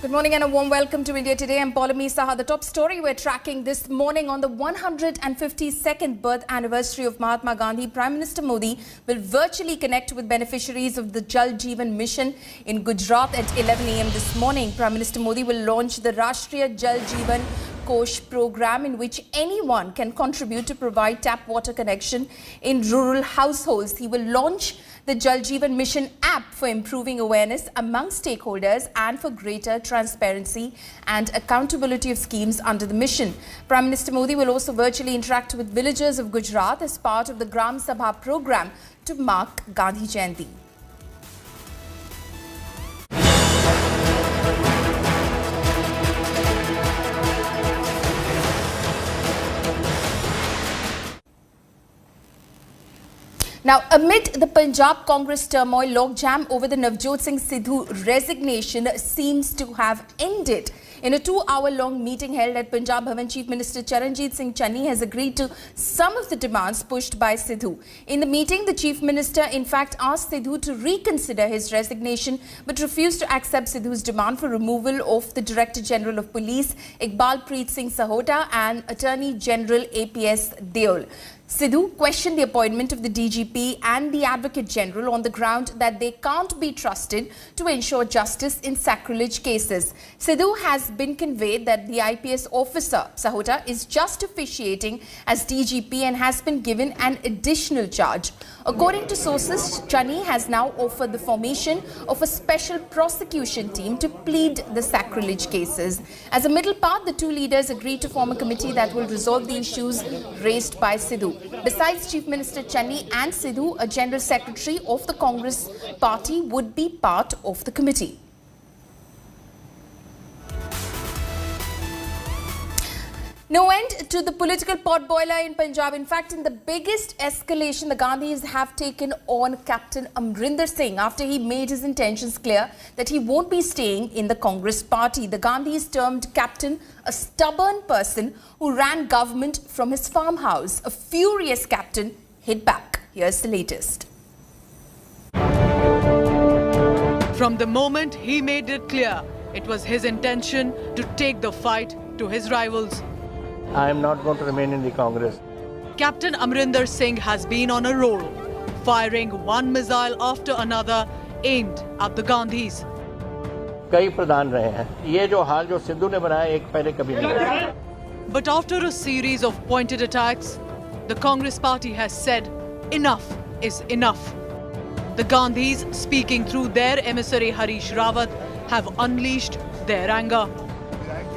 Good morning and a warm welcome to India Today. I'm Paulami Saha. The top story we're tracking this morning: on the 152nd birth anniversary of Mahatma Gandhi, Prime Minister Modi will virtually connect with beneficiaries of the Jal Jeevan Mission in Gujarat at 11 a.m. this morning. Prime Minister Modi will launch the Rashtriya Jal Jeevan Kosh program, in which anyone can contribute to provide tap water connection in rural households. He will launch the Jal Jeevan Mission app for improving awareness among stakeholders and for greater transparency and accountability of schemes under the mission. Prime Minister Modi will also virtually interact with villagers of Gujarat as part of the Gram Sabha program to mark Gandhi Jayanti. Now, amid the Punjab Congress turmoil, logjam over the Navjot Singh Sidhu resignation seems to have ended. In a 2-hour-long meeting held at Punjab Bhavan, Chief Minister Charanjit Singh Channi has agreed to some of the demands pushed by Sidhu. In the meeting, the Chief Minister in fact asked Sidhu to reconsider his resignation, but refused to accept Sidhu's demand for removal of the Director General of Police, Iqbal Preet Singh Sahota, and Attorney General APS Deol. Sidhu questioned the appointment of the DGP and the Advocate General on the ground that they can't be trusted to ensure justice in sacrilege cases. Sidhu has been conveyed that the IPS officer, Sahota, is just officiating as DGP and has been given an additional charge. According to sources, Channi has now offered the formation of a special prosecution team to plead the sacrilege cases. As a middle part, the two leaders agreed to form a committee that will resolve the issues raised by Sidhu. Besides Chief Minister Channi and Sidhu, a General Secretary of the Congress Party would be part of the committee. No end to the political potboiler in Punjab. In fact, in the biggest escalation, the Gandhis have taken on Captain Amrinder Singh after he made his intentions clear that he won't be staying in the Congress party. The Gandhis termed Captain a stubborn person who ran government from his farmhouse. A furious Captain hit back. Here's the latest. From the moment he made it clear it was his intention to take the fight to his rivals. I am not going to remain in the Congress. Captain Amrinder Singh has been on a roll, firing one missile after another aimed at the Gandhis. कई प्रधान रहे हैं. ये जो हाल जो सिद्धू ने बनाया एक पहले कभी नहीं था. But after a series of pointed attacks, the Congress party has said enough is enough. The Gandhis, speaking through their emissary Harish Rawat, have unleashed their anger.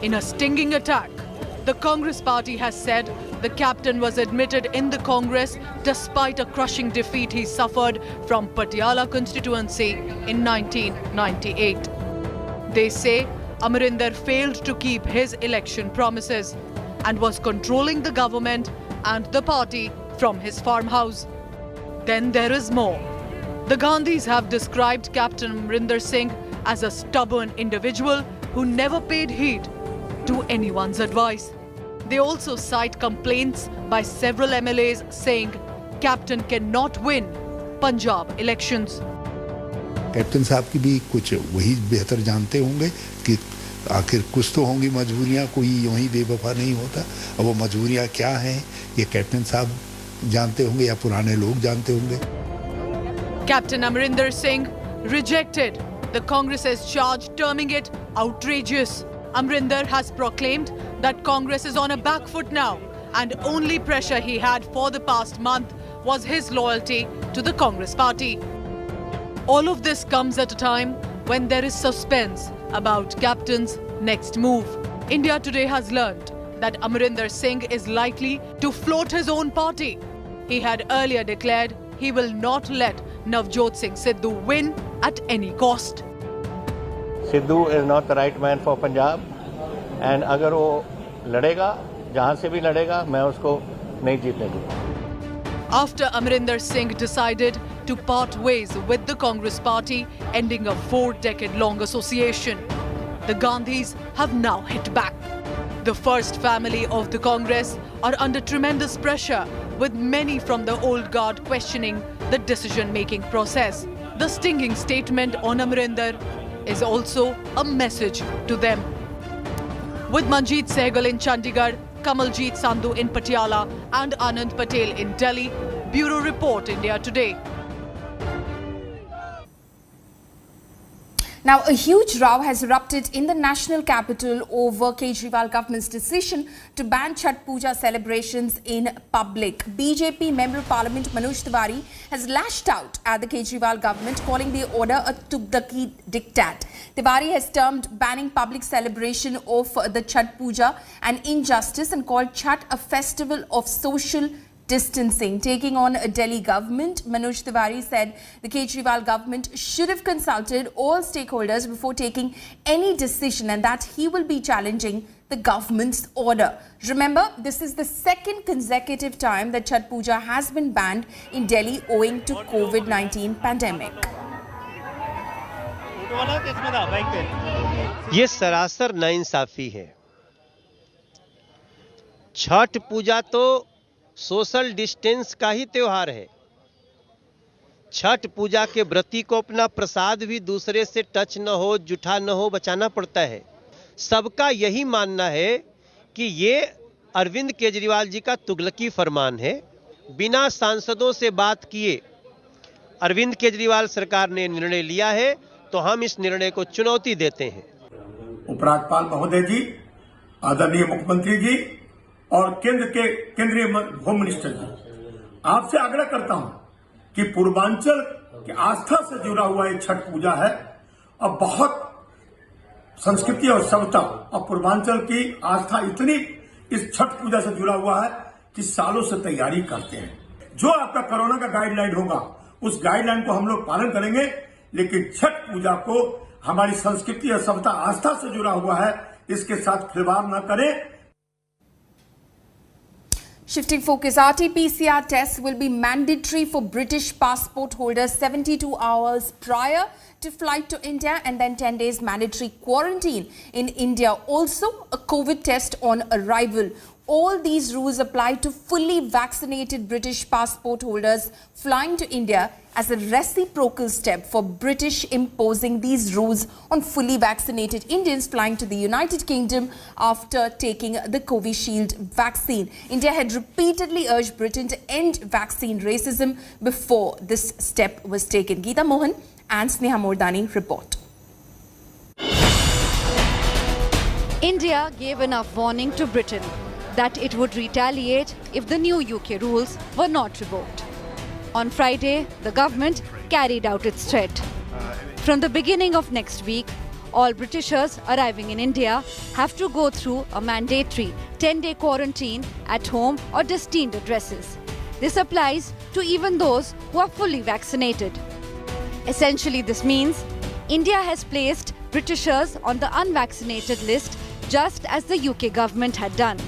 In a stinging attack, the Congress party has said the captain was admitted in the Congress despite a crushing defeat he suffered from Patiala constituency in 1998. They say Amrinder failed to keep his election promises and was controlling the government and the party from his farmhouse. Then there is more. The Gandhis have described Captain Amrinder Singh as a stubborn individual who never paid heed to anyone's advice. They also cite complaints by several MLAs saying Captain cannot win Punjab elections. Captain साहब की भी कुछ वही बेहतर जानते होंगे कि आखिर कुछ तो होंगी मजबूरियां, कोई यूं ही बेवफा नहीं होता. अब वो मजबूरियां क्या हैं ये कैप्टन साहब जानते होंगे या पुराने लोग जानते होंगे. Captain Amrinder Singh rejected the Congress's charge, terming it outrageous. Amrinder has proclaimed that Congress is on a back foot now, and only pressure he had for the past month was his loyalty to the Congress party. All of this comes at a time when there is suspense about Captain's next move. India Today has learned that Amrinder Singh is likely to float his own party. He had earlier declared he will not let Navjot Singh Sidhu win at any cost. Sidhu is not the right man for Punjab, and अगर वो लड़ेगा, जहाँ से भी लड़ेगा, मैं उसको नहीं जीतने दूँगा. After Amrinder Singh decided to part ways with the Congress party, ending a 4-decade-long association, the Gandhis have now hit back. The first family of the Congress are under tremendous pressure, with many from the old guard questioning the decision-making process. The stinging statement on Amrinder is also a message to them. With Manjeet Sehgal in Chandigarh, Kamaljeet Sandhu in Patiala and Anand Patel in Delhi, Bureau Report, India Today. Now, a huge row has erupted in the national capital over Kejriwal government's decision to ban Chhath Puja celebrations in public. BJP Member of Parliament Manoj Tiwari has lashed out at the Kejriwal government, calling the order a Tughlaqi diktat. Tiwari has termed banning public celebration of the Chhath Puja an injustice and called Chhath a festival of social distancing. Taking on a Delhi government, Manoj Tiwari said the Kejriwal government should have consulted all stakeholders before taking any decision and that he will be challenging the government's order. Remember, this is the second consecutive time that Chhath Puja has been banned in Delhi owing to COVID-19 pandemic. ये सरासर नाइंसाफी है। छठ पूजा तो social distance का ही त्योहार है। छठ पूजा के व्रती को अपना प्रसाद भी दूसरे से टच न हो, जुठा न हो, बचाना पड़ता है। सबका यही मानना है कि ये अरविंद केजरीवाल जी का तुगलकी फरमान है। बिना सांसदों से बात किए अरविंद केजरीवाल सरकार ने निर्णय लिया है, तो हम इस निर्णय को चुनौती देते हैं। उपराज्यपाल महोदय जी, आदरणीय मुख्यमंत्री जी और केंद्रीय होम मिनिस्टर जी, आपसे आग्रह करता हूं कि पूर्वांचल की आस्था से जुड़ा हुआ ये छठ पूजा है और बहुत संस्कृति और सभ्यता और पूर्वांचल की आस्था इतनी इस छठ पूजा से जुड़ा हुआ है कि सालों से तैयारी करते हैं। जो आपका कोरोना का गाइडलाइन होगा उस गाइडलाइन को हम लोग पालन करेंगे, लेकिन छठ पूजा को हमारी संस्कृति और सभ्यता आस्था से जुड़ा हुआ है, इसके साथ खिलवाड़ न करें। Shifting focus, RT-PCR tests will be mandatory for British passport holders 72 hours prior to flight to India and then 10 days mandatory quarantine in India. Also, a COVID test on arrival. All these rules apply to fully vaccinated British passport holders flying to India as a reciprocal step for British imposing these rules on fully vaccinated Indians flying to the United Kingdom after taking the Covishield vaccine. India had repeatedly urged Britain to end vaccine racism before this step was taken. Geeta Mohan and Sneha Mordani report. India gave enough warning to Britain that it would retaliate if the new UK rules were not revoked. On Friday, the government carried out its threat. From the beginning of next week, all Britishers arriving in India have to go through a mandatory 10-day quarantine at home or destined addresses. This applies to even those who are fully vaccinated. Essentially, this means India has placed Britishers on the unvaccinated list just as the UK government had done.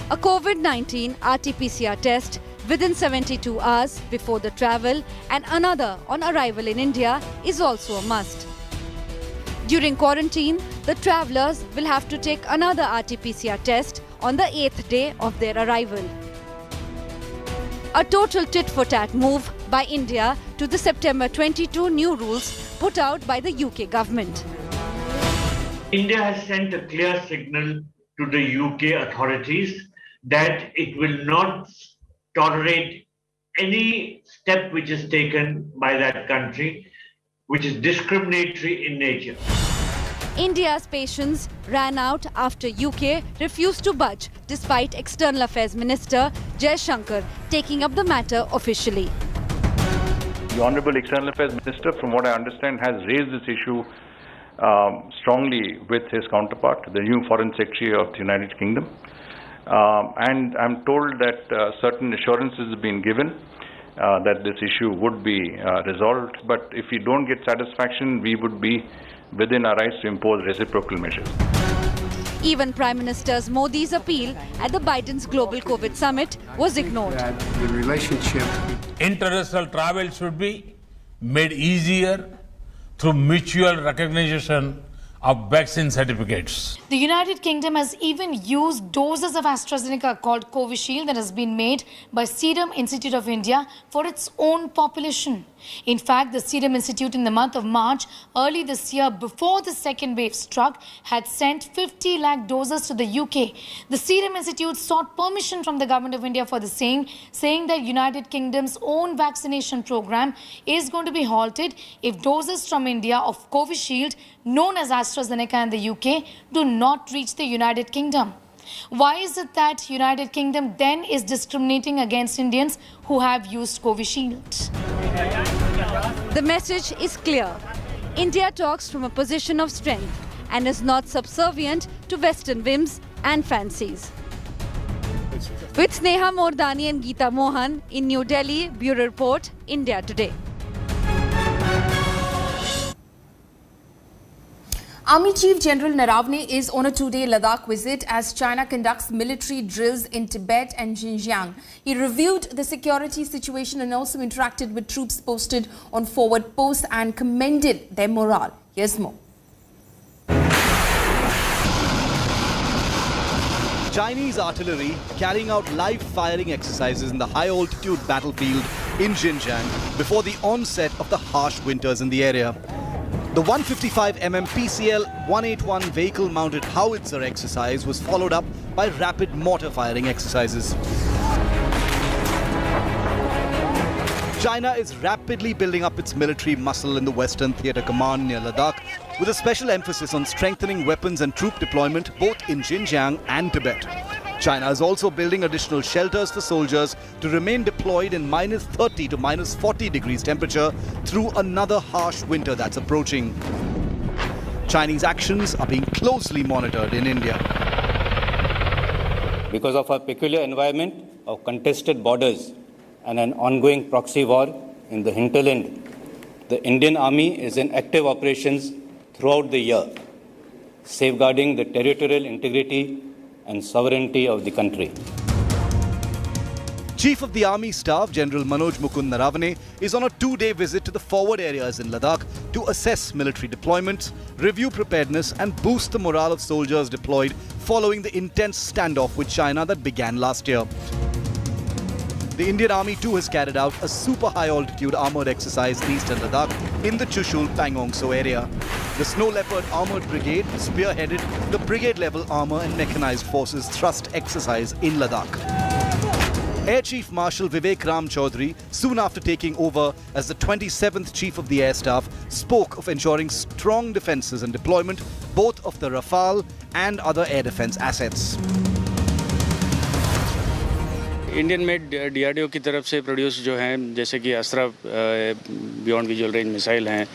A COVID-19 RT-PCR test within 72 hours before the travel and another on arrival in India is also a must. During quarantine, the travellers will have to take another RT-PCR test on the 8th day of their arrival. A total tit-for-tat move by India to the September 22 new rules put out by the UK government. India has sent a clear signal to the UK authorities that it will not tolerate any step which is taken by that country which is discriminatory in nature. India's patience ran out after UK refused to budge despite External Affairs Minister Jai Shankar taking up the matter officially. The Honourable External Affairs Minister, from what I understand, has raised this issue strongly with his counterpart, the new Foreign Secretary of the United Kingdom. And I'm told that certain assurances have been given that this issue would be resolved. But if we don't get satisfaction, we would be within our rights to impose reciprocal measures. Even Prime Minister Modi's appeal at the Biden's Global COVID Summit was ignored. The relationship. International travel should be made easier through mutual recognition of vaccine certificates. The United Kingdom has even used doses of AstraZeneca called Covishield that has been made by Serum Institute of India for its own population. In fact, the Serum Institute in the month of March early this year, before the second wave struck, had sent 50 lakh doses to the UK. The Serum Institute sought permission from the Government of India for the same, saying that United Kingdom's own vaccination program is going to be halted if doses from India of Covishield, known as AstraZeneca in the UK, do not reach the United Kingdom. Why is it that United Kingdom then is discriminating against Indians who have used Covishield? The message is clear. India talks from a position of strength and is not subservient to Western whims and fancies. With Sneha Mordani and Geeta Mohan in New Delhi, Bureau Report, India Today. Army Chief General Naravane is on a two-day Ladakh visit as China conducts military drills in Tibet and Xinjiang. He reviewed the security situation and also interacted with troops posted on forward posts and commended their morale. Here's more. Chinese artillery carrying out live firing exercises in the high-altitude battlefield in Xinjiang before the onset of the harsh winters in the area. The 155mm PCL-181 vehicle-mounted howitzer exercise was followed up by rapid mortar firing exercises. China is rapidly building up its military muscle in the Western Theatre Command near Ladakh, with a special emphasis on strengthening weapons and troop deployment both in Xinjiang and Tibet. China is also building additional shelters for soldiers to remain deployed in -30 to -40 degrees temperature through another harsh winter that's approaching. Chinese actions are being closely monitored in India. Because of our peculiar environment of contested borders and an ongoing proxy war in the hinterland, the Indian Army is in active operations throughout the year, safeguarding the territorial integrity and sovereignty of the country. Chief of the Army Staff, General Manoj Mukund Naravane, is on a two-day visit to the forward areas in Ladakh to assess military deployments, review preparedness and boost the morale of soldiers deployed following the intense standoff with China that began last year. The Indian Army too has carried out a super high-altitude armoured exercise in eastern Ladakh in the Chushul Pangong-so area. The Snow Leopard Armoured Brigade spearheaded the brigade-level armour and mechanized forces thrust exercise in Ladakh. Air Chief Marshal Vivek Ram Chaudhary, soon after taking over as the 27th Chief of the Air Staff, spoke of ensuring strong defences and deployment both of the Rafale and other air defence assets. Indian made DRDO की तरफ से produce जो हैं जैसे कि अस्त्रा beyond visual range missile हैं,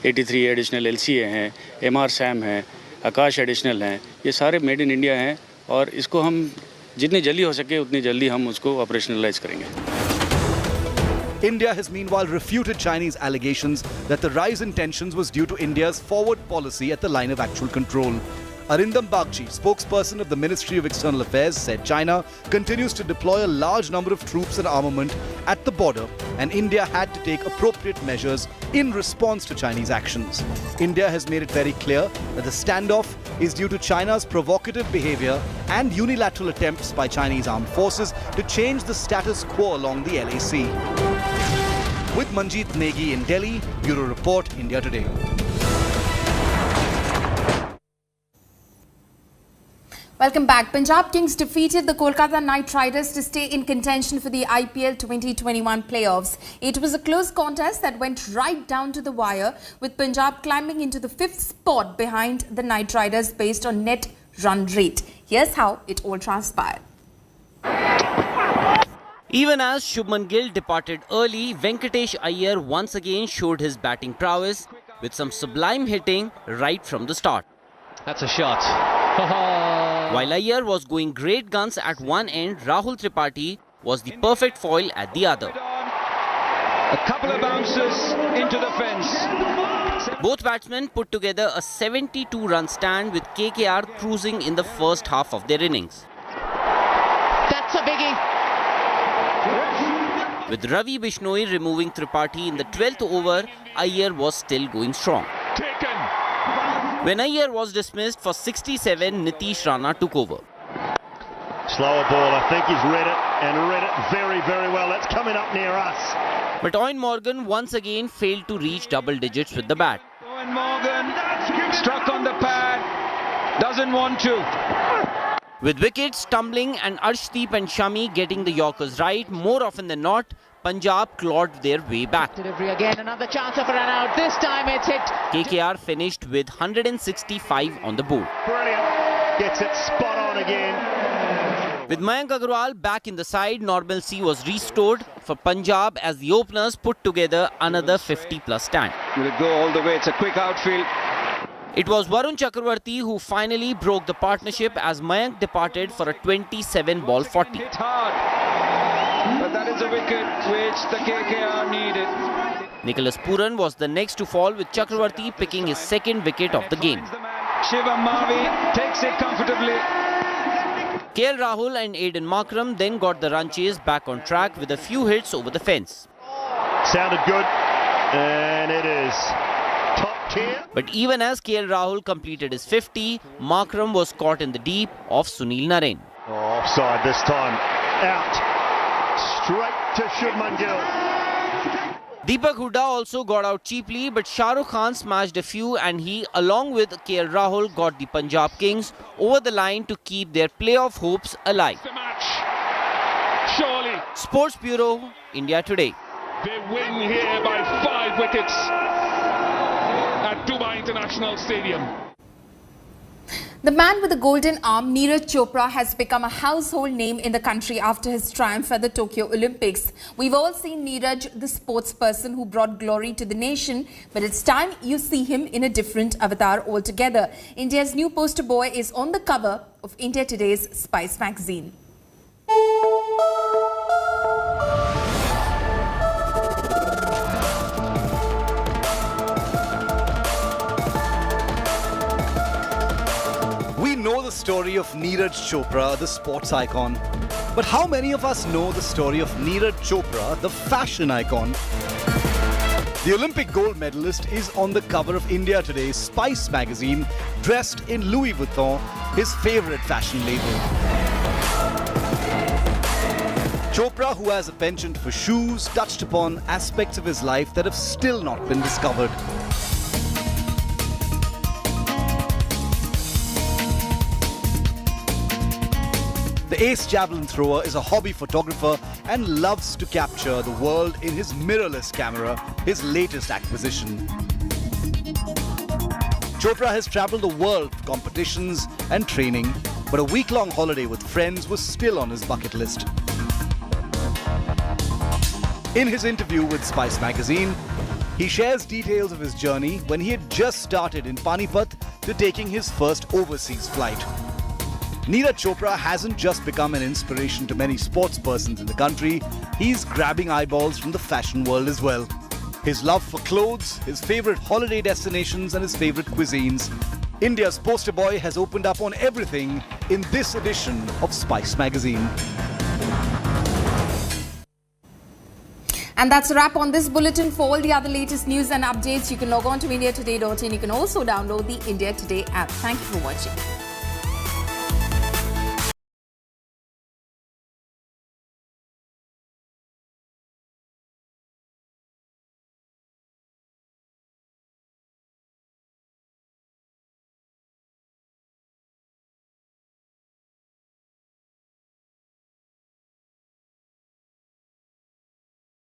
83 additional LCA हैं, MR Sam हैं, आकाश एडिशनल हैं, ये सारे मेड इन इंडिया हैं और इसको हम जितनी जल्दी हो सके उतनी जल्दी हम उसको ऑपरेशनलाइज करेंगे. India has meanwhile refuted Chinese allegations that the rise in tensions was due to India's forward policy at the line of actual control. Arindam Bagchi, spokesperson of the Ministry of External Affairs, said China continues to deploy a large number of troops and armament at the border, and India had to take appropriate measures in response to Chinese actions. India has made it very clear that the standoff is due to China's provocative behavior and unilateral attempts by Chinese armed forces to change the status quo along the LAC. With Manjeet Negi in Delhi, Bureau Report, India Today. Welcome back. Punjab Kings defeated the Kolkata Knight Riders to stay in contention for the IPL 2021 playoffs. It was a close contest that went right down to the wire, with Punjab climbing into the 5th spot behind the Knight Riders based on net run rate. Here's how it all transpired. Even as Shubman Gill departed early, Venkatesh Iyer once again showed his batting prowess with some sublime hitting right from the start. That's a shot. While Iyer was going great guns at one end, Rahul Tripathi was the perfect foil at the other. A couple of bounces into the fence. Both batsmen put together a 72-run stand with KKR cruising in the first half of their innings. That's a biggie. With Ravi Bishnoi removing Tripathi in the 12th over, Iyer was still going strong. When Iyer was dismissed for 67, Nitish Rana took over. Slower ball, I think he's read it and read it very, very well. That's coming up near us. But Eoin Morgan once again failed to reach double digits with the bat. Eoin Morgan struck on the pad, doesn't want to. With wickets tumbling and Arshdeep and Shami getting the Yorkers right, more often than not, Punjab clawed their way back. Delivery again, another chance of a run out. This time it's hit. KKR finished with 165 on the board. Brilliant. Gets it spot on again. With Mayank Agarwal back in the side, normalcy was restored for Punjab as the openers put together another 50-plus stand. Will it go all the way? It's a quick outfield. It was Varun Chakravarti who finally broke the partnership as Mayank departed for a 27-ball 40. Hit hard. But that is a wicket which the KKR needed. Nicholas Puran was the next to fall with Chakravarti picking his second wicket of the game. Shivam Mavi takes it comfortably. KL Rahul and Aiden Markram then got the run chase back on track with a few hits over the fence. Sounded good, and it is top tier. But even as KL Rahul completed his 50, Markram was caught in the deep of Sunil Narine. Oh, offside this time. Out. Straight to Shubman Gill. Deepak Hooda also got out cheaply, but Shah Rukh Khan smashed a few and he, along with KL Rahul, got the Punjab Kings over the line to keep their playoff hopes alive. Surely. Sports Bureau, India Today. They win here by 5 wickets at Dubai International Stadium. The man with the golden arm, Neeraj Chopra, has become a household name in the country after his triumph at the Tokyo Olympics. We've all seen Neeraj, the sports person who brought glory to the nation, but it's time you see him in a different avatar altogether. India's new poster boy is on the cover of India Today's Spice magazine. We know the story of Neeraj Chopra, the sports icon. But how many of us know the story of Neeraj Chopra, the fashion icon? The Olympic gold medalist is on the cover of India Today's Spice magazine, dressed in Louis Vuitton, his favorite fashion label. Chopra, who has a penchant for shoes, touched upon aspects of his life that have still not been discovered. The ace javelin thrower is a hobby photographer and loves to capture the world in his mirrorless camera, his latest acquisition. Chopra has travelled the world for competitions and training, but a week-long holiday with friends was still on his bucket list. In his interview with Spice magazine, he shares details of his journey when he had just started in Panipat to taking his first overseas flight. Neeraj Chopra hasn't just become an inspiration to many sports persons in the country, he's grabbing eyeballs from the fashion world as well. His love for clothes, his favourite holiday destinations and his favourite cuisines. India's poster boy has opened up on everything in this edition of Spice magazine. And that's a wrap on this bulletin. For all the other latest news and updates, you can log on to indiatoday.in. You can also download the India Today app. Thank you for watching.